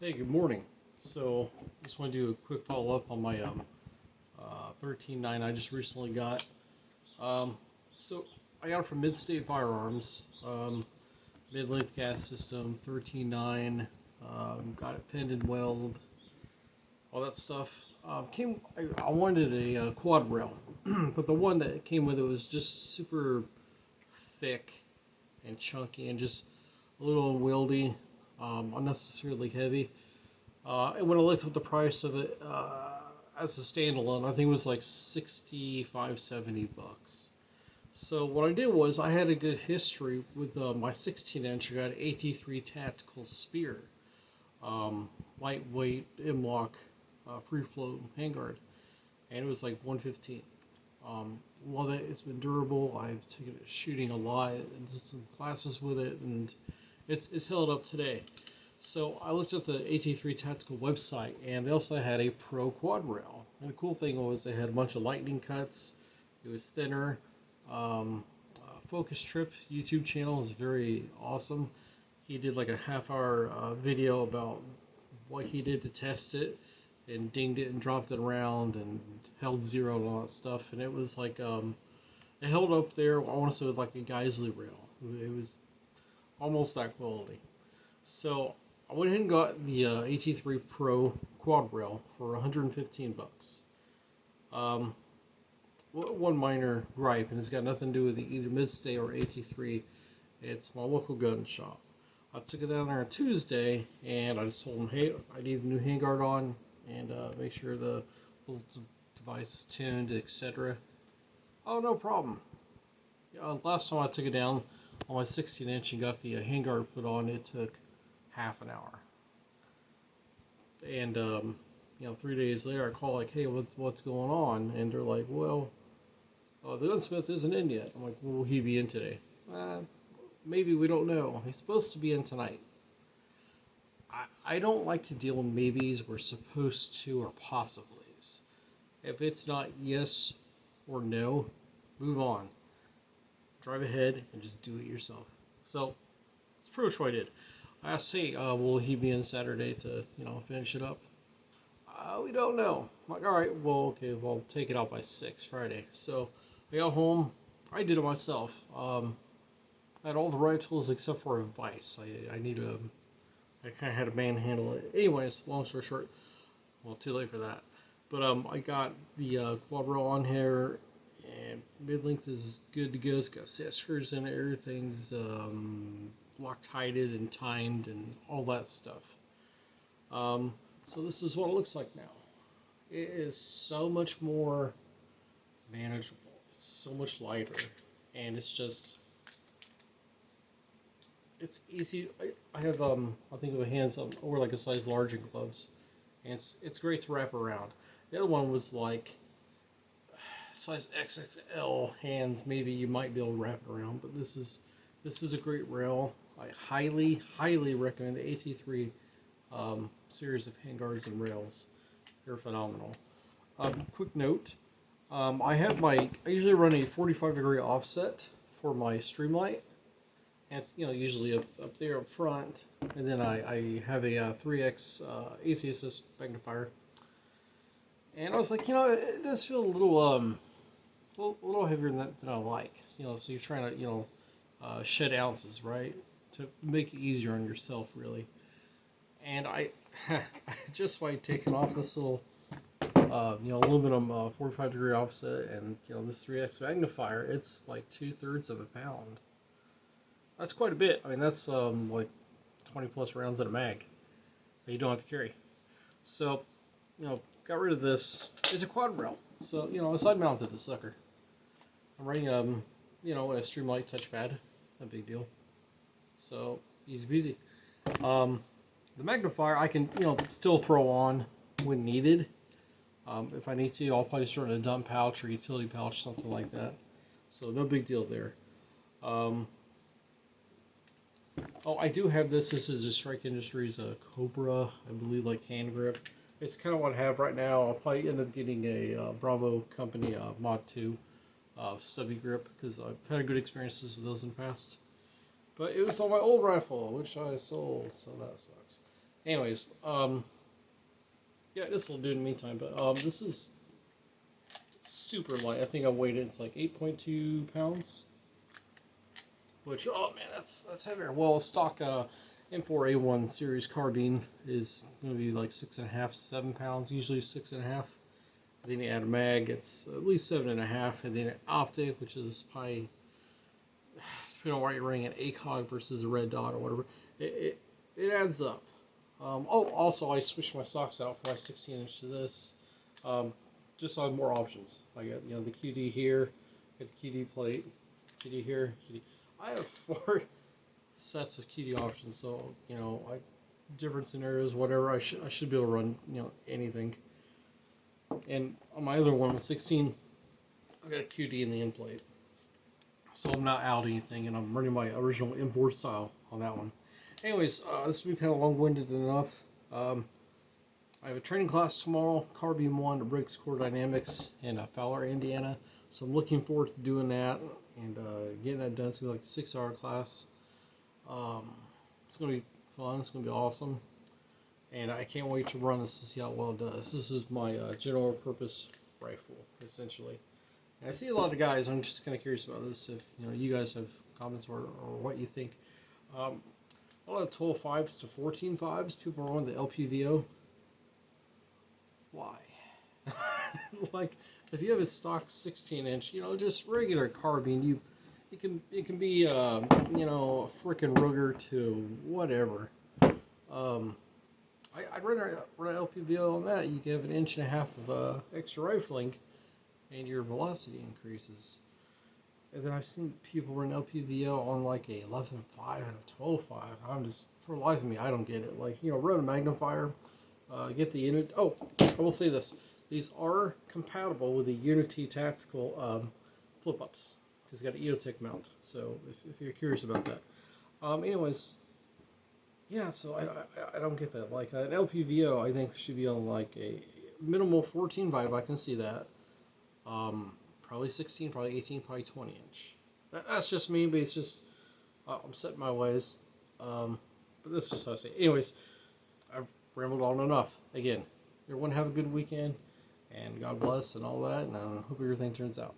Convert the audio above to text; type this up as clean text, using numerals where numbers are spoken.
Hey, good morning. So, just want to do a quick follow up on my 13.9 I just recently got. Um, so, I got it from Mid State Firearms, mid length gas system, 13.9. Got it pinned and welded, all that stuff. I wanted a quad rail, but the one that came with it was just super thick and chunky and just a little unwieldy, unnecessarily heavy. And when I looked at the price of it as a standalone, I think it was like 65, $70. So what I did was I had a good history with my 16-inch. I got an AT3 Tactical Spear, lightweight M-lock, free float handguard, and it was like 115. Love it. It's been durable. I've taken it shooting a lot, and did some classes with it, and it's held up today. So I looked at the AT3 Tactical website, and they also had a Pro Quad Rail. And the cool thing was they had a bunch of lightning cuts. It was thinner. Focus Trip YouTube channel is very awesome. He did like a half-hour video about what he did to test it, and dinged it and dropped it around and held zero and all that stuff. And it was like it held up there. I want to say it was like a Geisley rail. It was almost that quality. So I went ahead and got the AT3 Pro Quad Rail for 115 bucks. One minor gripe, and it's got nothing to do with either Mid-State or AT3. It's my local gun shop. I took it down there on Tuesday, and I just told them, hey, I need a new handguard on, and make sure the device is tuned, etc. Oh, no problem. Last time I took it down on my 16-inch and got the handguard put on, it took half an hour. And 3 days later, I call like, hey, what's going on? And they're like, well, the gunsmith isn't in yet. I'm like, well, will he be in today? Maybe, we don't know. He's supposed to be in tonight. I don't like to deal with maybes or supposed to or possiblies. If it's not yes or no, move on. Drive ahead and just do it yourself. So that's pretty much what I did. I asked, hey, will he be in Saturday to, finish it up? We don't know. I'm like, all right, well, okay, well, take it out by 6 Friday. So I got home. I did it myself. I had all the right tools except for a vise. I kind of had to manhandle it. Anyways, long story short, well, too late for that. But I got the quad rail on here, and mid-length is good to go. It's got set screws in it. Everything's Loctited and timed and all that stuff. So this is what it looks like now. It is so much more manageable. It's so much lighter, and it's easy. I have I think of a hands or like a size large in gloves, and it's great to wrap around. The other one was like size XXL hands. Maybe you might be able to wrap it around, but this is a great rail. I highly recommend the AT3 series of handguards and rails. They're phenomenal. Quick note, I usually run a 45-degree offset for my Streamlight. And it's usually up there up front, and then I have a 3X AC assist magnifier. And I was like, it does feel a little heavier than I like. So you're trying to shed ounces, right? To make it easier on yourself, really. And I just by taking off this little aluminum 45-degree offset and this 3X magnifier, it's like 2/3 of a pound. That's quite a bit. I mean, that's like 20 plus rounds in a mag that you don't have to carry. So got rid of this. It's a quad rail, so I side mounted this sucker. I'm running a Streamlight touchpad, no big deal. So easy peasy. The magnifier I can still throw on when needed. If I need to, I'll probably store it in a dump pouch or utility pouch, something like that. So no big deal there. I do have this. This is a Strike Industries Cobra, I believe, like hand grip. It's kind of what I have right now. I'll probably end up getting a Bravo Company Mod 2 stubby grip because I've had good experiences with those in the past. But it was on my old rifle, which I sold, so that sucks. Anyways, yeah, this will do in the meantime. But this is super light. I think I weighed it. It's like 8.2 pounds. Which, oh man, that's heavier. Well, stock M4A1 series carbine is going to be like 6.5, 7 pounds. Usually 6.5. Then you add a mag, it's at least 7.5. And then an optic, which is probably, depending on why you're running an ACOG versus a red dot or whatever, it adds up. Oh, also I switched my socks out from my 16-inch to this, just so I have more options. I got the QD here, got the QD plate, QD here, QD. I have 4 sets of QD options, so different scenarios, whatever. I should be able to run anything. And on my other one, 16, I got a QD in the end plate, so I'm not out anything, and I'm running my original M4 style on that one. Anyways, this has been kind of long-winded enough. I have a training class tomorrow, Carbine 1 to Briggs Core Dynamics in Fowler, Indiana. So I'm looking forward to doing that and getting that done. It's going to be like a 6-hour class. It's going to be fun. It's going to be awesome. And I can't wait to run this to see how well it does. This is my general purpose rifle, essentially. And I see a lot of guys, I'm just kind of curious about this, if you guys have comments or what you think. A lot of 12.5s to 14.5s. People are on the LPVO. Why? Like, if you have a stock 16-inch, just regular carbine, it can be a freaking Ruger to whatever. I'd rather run an LPVO on that. You can have 1.5 inches of extra rifling, and your velocity increases. And then I've seen people run LPVO on like a 11.5 and a 12.5. I'm just, for the life of me, I don't get it. Like, run a magnifier, get the unit. Oh, I will say this. These are compatible with the Unity Tactical flip-ups. It's got an EOTech mount. So if you're curious about that. Anyways, yeah, so I don't get that. Like, an LPVO, I think, should be on like a minimal 14 vibe. I can see that. Probably 16, probably 18, probably 20 inch. That's just me, but it's just, I'm set in my ways. But that's just how I say it. Anyways, I've rambled on enough. Again, everyone have a good weekend, and God bless and all that, and I hope everything turns out.